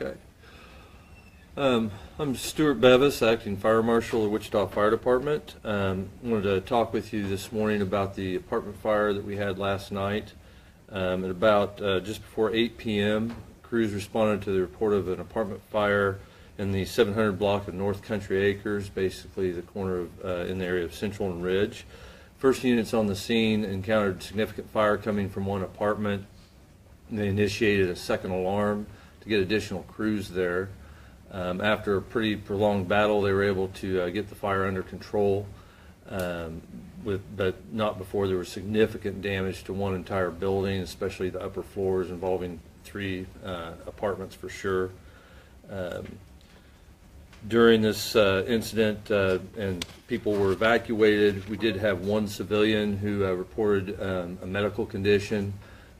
Okay. I'm Stuart Bevis, Acting Fire Marshal of the Wichita Fire Department. I wanted to talk with you this morning about the apartment fire that we had last night. At about just before 8 p.m., crews responded to the report of an apartment fire in the 700 block of North Country Acres, basically the corner of, in the area of Central and Ridge. First units on the scene encountered significant fire coming from one apartment. They initiated a second alarm to get additional crews there. After a pretty prolonged battle, they were able to get the fire under control, but not before there was significant damage to one entire building, especially the upper floors, involving 3 apartments for sure. During this incident, and people were evacuated, we did have one civilian who reported a medical condition.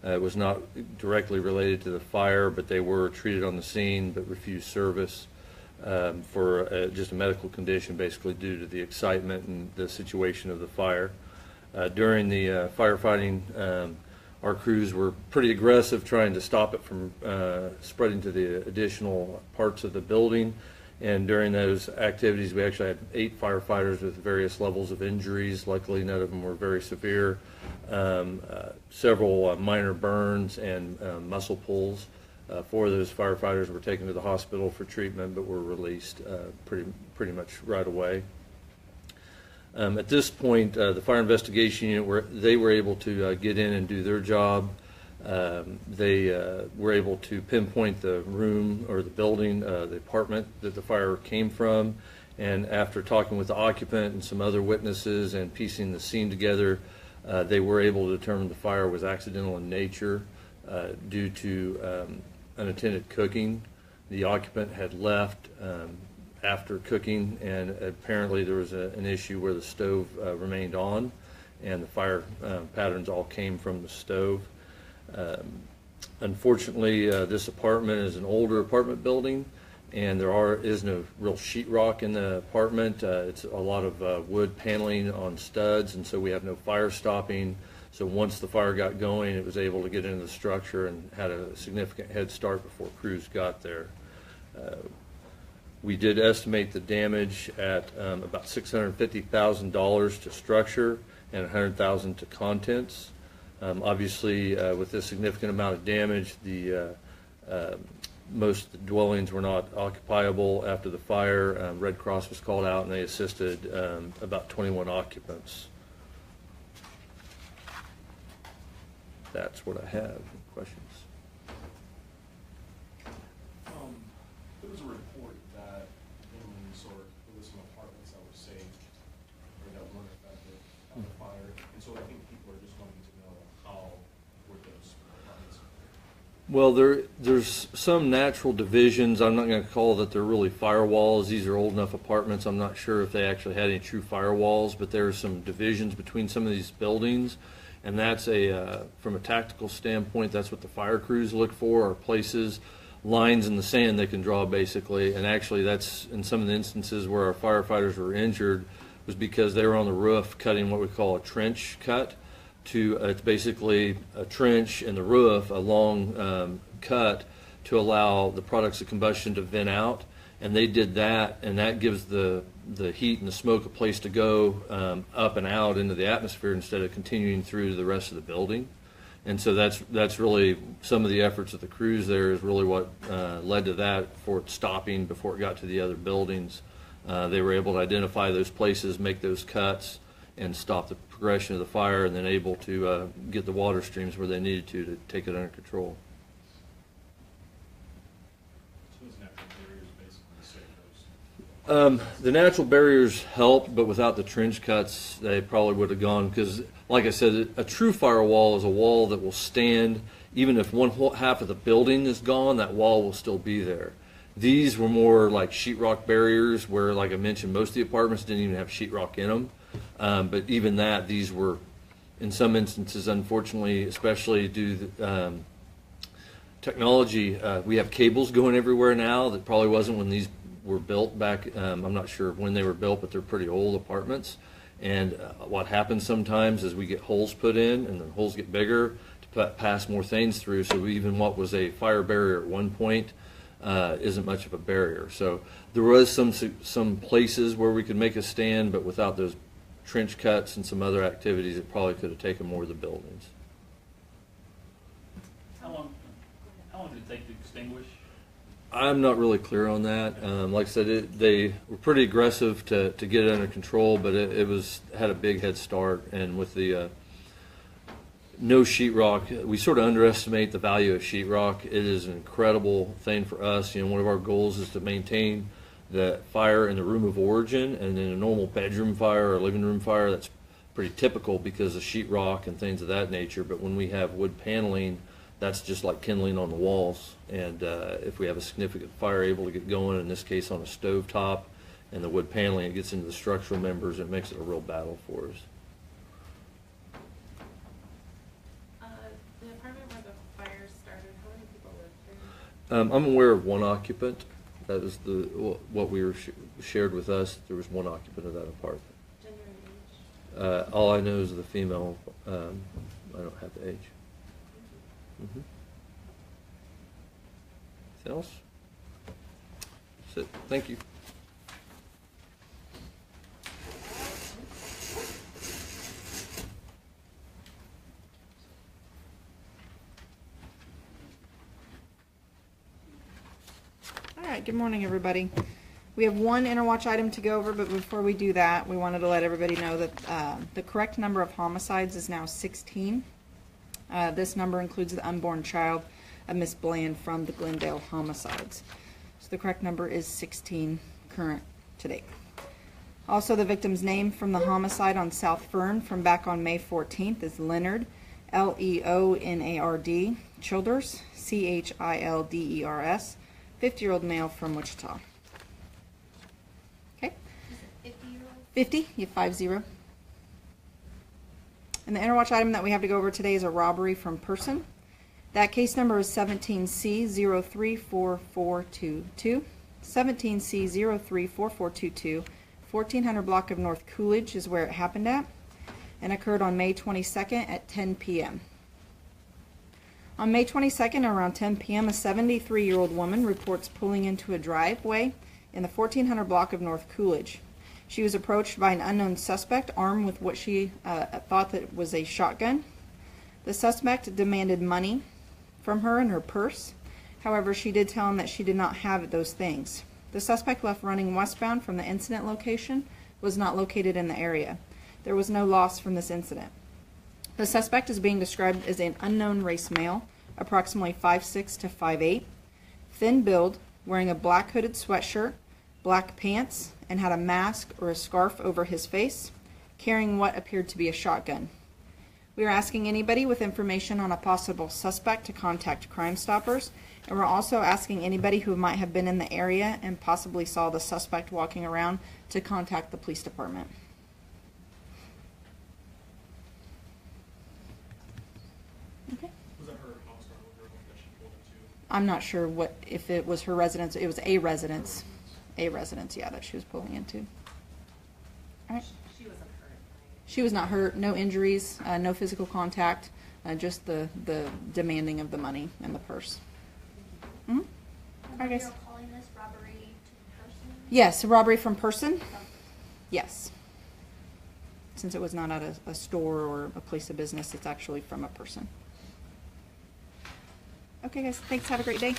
It was not directly related to the fire, but they were treated on the scene but refused service for just a medical condition, basically due to the excitement and the situation of the fire. During the firefighting, our crews were pretty aggressive trying to stop it from spreading to the additional parts of the building. And during those activities, we actually had 8 firefighters with various levels of injuries. Luckily, none of them were very severe. Several minor burns and muscle pulls. 4 of those firefighters were taken to the hospital for treatment, but were released pretty much right away. At this point, the fire investigation unit they were able to get in and do their job. They were able to pinpoint the room or the building, the apartment that the fire came from, and after talking with the occupant and some other witnesses and piecing the scene together, they were able to determine the fire was accidental in nature due to unattended cooking. The occupant had left after cooking, and apparently there was an issue where the stove remained on, and the fire patterns all came from the stove. Unfortunately, this apartment is an older apartment building, and there is no real sheetrock in the apartment. It's a lot of wood paneling on studs, and so we have no fire stopping. So once the fire got going, it was able to get into the structure and had a significant head start before crews got there. We did estimate the damage at about $650,000 to structure and $100,000 to contents. Obviously, with this significant amount of damage, most dwellings were not occupiable after the fire. Red Cross was called out, and they assisted about 21 occupants. That's what I have. Questions? There was a report that buildings or there was some apartments that were saved or that weren't affected by the fire, and so I think people are just wanting to know how were those apartments. Well, there's some natural divisions. I'm not going to call that they're really firewalls. These are old enough apartments. I'm not sure if they actually had any true firewalls, but there are some divisions between some of these buildings, and that's from a tactical standpoint, that's what the fire crews look for, are places, lines in the sand they can draw basically. And actually, that's in some of the instances where our firefighters were injured was because they were on the roof cutting what we call a trench cut. It's basically a trench in the roof, a long cut to allow the products of combustion to vent out, and they did that, and that gives the heat and the smoke a place to go up and out into the atmosphere instead of continuing through to the rest of the building. And so that's really some of the efforts of the crews there is really what led to that for it stopping before it got to the other buildings. They were able to identify those places, make those cuts, and stop the progression of the fire, and then able to get the water streams where they needed to take it under control. So those natural barriers basically save those? The natural barriers help, but without the trench cuts, they probably would have gone, because, like I said, a true firewall is a wall that will stand, even if one half of the building is gone, that wall will still be there. These were more like sheetrock barriers where, like I mentioned, most of the apartments didn't even have sheetrock in them. But even that, these were, in some instances, unfortunately, especially due to technology, we have cables going everywhere now that probably wasn't when these were built back. I'm not sure when they were built, but they're pretty old apartments. And what happens sometimes is we get holes put in, and the holes get bigger to pass more things through. So even what was a fire barrier at one point isn't much of a barrier. So there was some places where we could make a stand, but without those trench cuts and some other activities, it probably could have taken more of the buildings. How long did it take to extinguish? I'm not really clear on that. Like I said, they were pretty aggressive to get it under control, but it had a big head start. And with the no sheetrock, we sort of underestimate the value of sheetrock. It is an incredible thing for us. You know, one of our goals is to maintain the fire in the room of origin, and in a normal bedroom fire or living room fire, that's pretty typical because of sheetrock and things of that nature. But when we have wood paneling, that's just like kindling on the walls. And if we have a significant fire able to get going, in this case on a stove top, and the wood paneling, it gets into the structural members, it makes it a real battle for us. The apartment where the fire started, how many people lived there? I'm aware of one occupant. That is what we were shared with us. There was one occupant of that apartment. Gender and age? All I know is the female. I don't have the age. Mm-hmm. Anything else? That's it. Thank you. All right, good morning, everybody. We have one Interwatch item to go over, but before we do that, we wanted to let everybody know that the correct number of homicides is now 16. This number includes the unborn child of Miss Bland from the Glendale homicides. So the correct number is 16 current to date. Also, the victim's name from the homicide on South Fern from back on May 14th is Leonard, Leonard, Childers, Childers, 50-year-old male from Wichita. Okay? 50, you 50. And the Interwatch item that we have to go over today is a robbery from person. That case number is 17C034422. 17C034422. 1400 block of North Coolidge is where it happened at, and occurred on May 22nd at 10 p.m. On May 22nd around 10 p.m., a 73-year-old woman reports pulling into a driveway in the 1400 block of North Coolidge. She was approached by an unknown suspect armed with what she thought that was a shotgun. The suspect demanded money from her and her purse. However, she did tell him that she did not have those things. The suspect left running westbound from the incident location, was not located in the area. There was no loss from this incident. The suspect is being described as an unknown race male, approximately 5'6" to 5'8", thin build, wearing a black hooded sweatshirt, black pants, and had a mask or a scarf over his face, carrying what appeared to be a shotgun. We are asking anybody with information on a possible suspect to contact Crime Stoppers, and we're also asking anybody who might have been in the area and possibly saw the suspect walking around to contact the police department. Okay. Was that her house or her home that she pulled into? I'm not sure if it was her residence. It was a residence. A residence, yeah, that she was pulling into. All right. She wasn't hurt, right? She was not hurt. No injuries. No physical contact. Just the demanding of the money and the purse. Mm-hmm. And Okay. you're calling this robbery to person? Yes, a robbery from person. Yes. Since it was not at a store or a place of business, it's actually from a person. Okay, guys. Thanks. Have a great day.